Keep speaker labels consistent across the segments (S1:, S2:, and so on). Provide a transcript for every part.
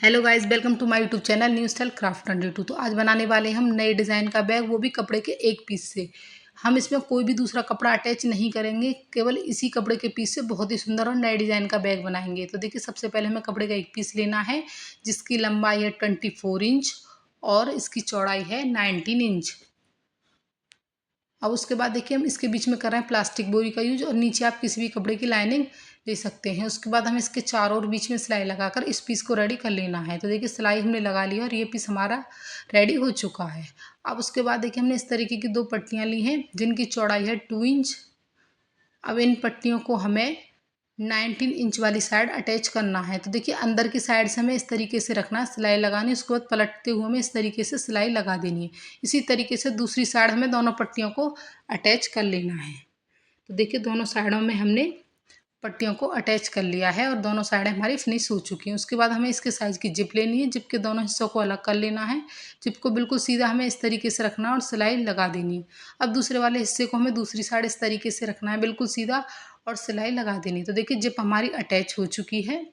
S1: Hello guys, welcome to my YouTube channel new style craft 22। तो आज बनाने वाले हम नए डिज़ाइन का बैग, वो भी कपड़े के एक पीस से। हम इसमें कोई भी दूसरा कपड़ा अटैच नहीं करेंगे, केवल इसी कपड़े के पीस से बहुत ही सुंदर और नए डिज़ाइन का बैग बनाएंगे। तो देखिए, सबसे पहले हमें कपड़े का एक पीस लेना है जिसकी लंबाई है 24 इंच और इसकी चौड़ाई है 19 इंच। अब उसके बाद देखिए, हम इसके बीच में कर रहे हैं प्लास्टिक बोरी का यूज और नीचे आप किसी भी कपड़े की लाइनिंग ले सकते हैं। उसके बाद हम इसके चारों ओर बीच में सिलाई लगाकर इस पीस को रेडी कर लेना है। तो देखिए, सिलाई हमने लगा ली है और ये पीस हमारा रेडी हो चुका है। अब उसके बाद देखिए, हमने इस तरीके की दो पट्टियाँ ली हैं जिनकी चौड़ाई है 2 इंच। अब इन पट्टियों को हमें 19 इंच वाली साइड अटैच करना है। तो देखिए, अंदर की साइड से हमें इस तरीके से रखना है, सिलाई लगानी, उसके बाद पलटते हुए हमें इस तरीके से सिलाई लगा देनी है। इसी तरीके से दूसरी साइड हमें दोनों पट्टियों को अटैच कर लेना है। तो देखिए, दोनों साइडों में हमने पट्टियों को अटैच कर लिया है और दोनों साइडें हमारी फिनिश हो चुकी हैं। उसके बाद हमें इसके साइज़ की जिप लेनी है, जिप के दोनों हिस्सों को अलग कर लेना है। जिप को बिल्कुल सीधा हमें इस तरीके से रखना है और सिलाई लगा देनी है। अब दूसरे वाले हिस्से को हमें दूसरी साइड इस तरीके से रखना है, बिल्कुल सीधा, और सिलाई लगा देनी है। तो देखिए, जिप हमारी अटैच हो चुकी है।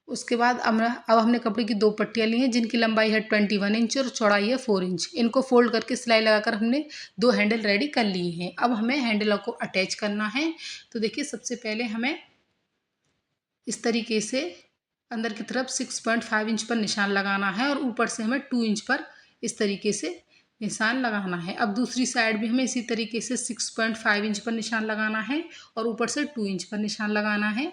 S1: उसके बाद अब हमने कपड़े की दो पट्टियाँ ली हैं जिनकी लंबाई है 21 इंच और चौड़ाई है 4 इंच। इनको फोल्ड करके सिलाई लगाकर हमने दो हैंडल रेडी कर लिए हैं। अब हमें हैंडलों को अटैच करना है। तो देखिए, सबसे पहले हमें इस तरीके से अंदर की तरफ 6.5 इंच पर निशान लगाना है और ऊपर से हमें 2 इंच पर इस तरीके से निशान लगाना है। अब दूसरी साइड भी हमें इसी तरीके से 6.5 इंच पर निशान लगाना है और ऊपर से 2 इंच पर निशान लगाना है।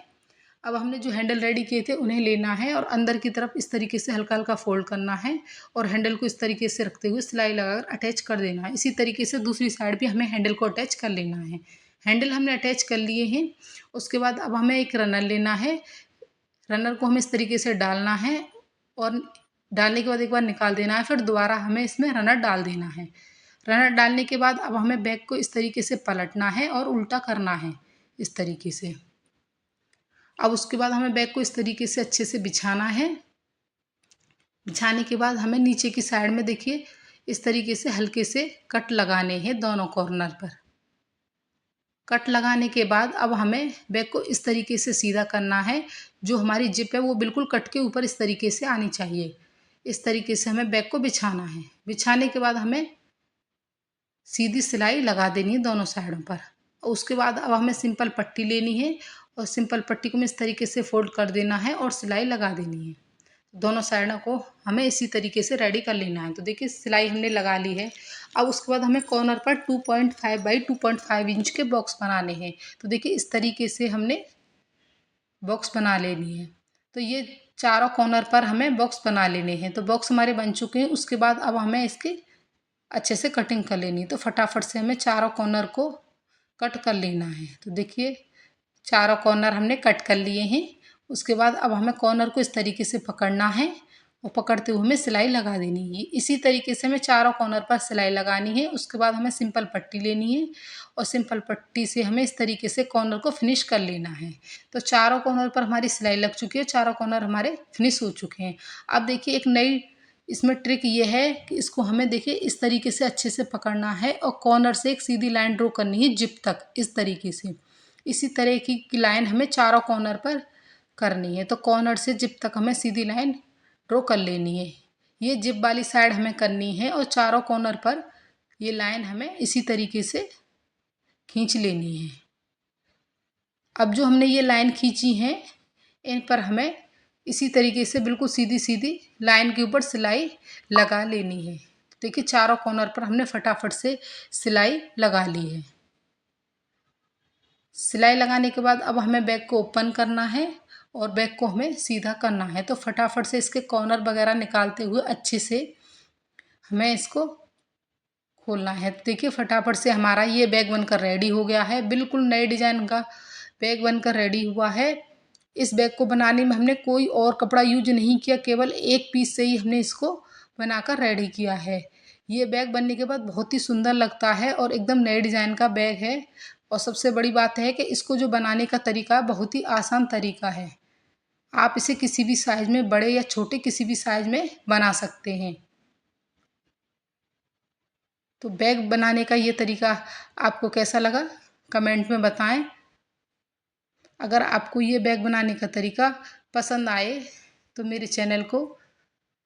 S1: अब हमने जो हैंडल रेडी किए थे उन्हें लेना है और अंदर की तरफ इस तरीके से हल्का हल्का फोल्ड करना है और हैंडल को इस तरीके से रखते हुए सिलाई लगाकर अटैच कर देना है। इसी तरीके से दूसरी साइड भी हमें हैंडल को अटैच कर लेना है। हैंडल हमने अटैच कर लिए हैं। उसके बाद अब हमें एक रनर लेना है। रनर को हमें इस तरीके से डालना है और डालने के बाद एक बार निकाल देना है, फिर दोबारा हमें इसमें रनर डाल देना है। रनर डालने के बाद अब हमें बैग को इस तरीके से पलटना है और उल्टा करना है इस तरीके से। अब उसके बाद हमें बैग को इस तरीके से अच्छे से बिछाना है। बिछाने के बाद हमें नीचे की साइड में देखिए इस तरीके से हल्के से कट लगाने हैं दोनों कॉर्नर पर। कट लगाने के बाद अब हमें बैग को इस तरीके से सीधा करना है। जो हमारी जिप है वो बिल्कुल कट के ऊपर इस तरीके से आनी चाहिए। इस तरीके से हमें बैग को बिछाना है। बिछाने के बाद हमें सीधी सिलाई लगा देनी है दोनों साइडों पर। और उसके बाद अब हमें सिंपल पट्टी लेनी है और सिंपल पट्टी को हमें इस तरीके से फोल्ड कर देना है और सिलाई लगा देनी है। दोनों साइडों को हमें इसी तरीके से रेडी कर लेना है। तो देखिए, सिलाई हमने लगा ली है। अब उसके बाद हमें कॉर्नर पर 2.5 बाई 2.5 इंच के बॉक्स बनाने हैं। तो देखिए, इस तरीके से हमने बॉक्स बना लेनी है। तो ये चारों कॉर्नर पर हमें बॉक्स बना लेने हैं। तो बॉक्स हमारे बन चुके हैं। उसके बाद अब हमें इसकी अच्छे से कटिंग कर लेनी है। तो फटाफट से हमें चारों कॉर्नर को कट कर लेना है। तो देखिए, चारों कॉर्नर हमने कट कर लिए हैं। उसके बाद अब हमें कॉर्नर को इस तरीके से पकड़ना है और पकड़ते हुए हमें सिलाई लगा देनी है। इसी तरीके से हमें चारों कॉर्नर पर सिलाई लगानी है। उसके बाद हमें सिंपल पट्टी लेनी है और सिंपल पट्टी से हमें इस तरीके से कॉर्नर को फिनिश कर लेना है। तो चारों कॉर्नर पर हमारी सिलाई लग चुकी है, चारों कॉर्नर हमारे फिनिश हो चुके हैं। अब देखिए, एक नई इसमें ट्रिक ये है कि इसको हमें देखिए इस तरीके से अच्छे से पकड़ना है और कॉर्नर से एक सीधी लाइन ड्रॉ करनी है जिप तक, इस तरीके से। इसी तरह की लाइन हमें चारों कॉर्नर पर करनी है। तो कॉर्नर से जिप तक हमें सीधी लाइन ड्रॉ कर लेनी है। ये जिप वाली साइड हमें करनी है और चारों कॉर्नर पर ये लाइन हमें इसी तरीके से खींच लेनी है। अब जो हमने ये लाइन खींची है, इन पर हमें इसी तरीके से बिल्कुल सीधी सीधी लाइन के ऊपर सिलाई लगा लेनी है। देखिए, चारों कॉर्नर पर हमने फटाफट से सिलाई लगा ली है। सिलाई लगाने के बाद अब हमें बैग को ओपन करना है और बैग को हमें सीधा करना है। तो फटाफट से इसके कॉर्नर वगैरह निकालते हुए अच्छे से हमें इसको खोलना है। तो देखिए, फटाफट से हमारा ये बैग बनकर रेडी हो गया है। बिल्कुल नए डिजाइन का बैग बनकर रेडी हुआ है। इस बैग को बनाने में हमने कोई और कपड़ा यूज नहीं किया, केवल एक पीस से ही हमने इसको बनाकर रेडी किया है। ये बैग बनने के बाद बहुत ही सुंदर लगता है और एकदम नए डिजाइन का बैग है। और सबसे बड़ी बात है कि इसको जो बनाने का तरीका बहुत ही आसान तरीका है। आप इसे किसी भी साइज में, बड़े या छोटे किसी भी साइज में बना सकते हैं। तो बैग बनाने का ये तरीका आपको कैसा लगा, कमेंट में बताएं। अगर आपको ये बैग बनाने का तरीका पसंद आए तो मेरे चैनल को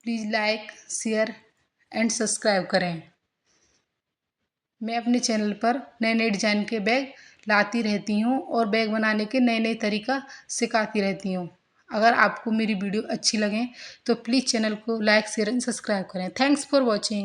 S1: please like, share and subscribe करें। मैं अपने चैनल पर नए नए डिज़ाइन के बैग लाती रहती हूँ और बैग बनाने के नए नए तरीका सिखाती रहती हूँ। अगर आपको मेरी वीडियो अच्छी लगे तो प्लीज़ चैनल को लाइक, शेयर एंड सब्सक्राइब करें। Thanks for watching.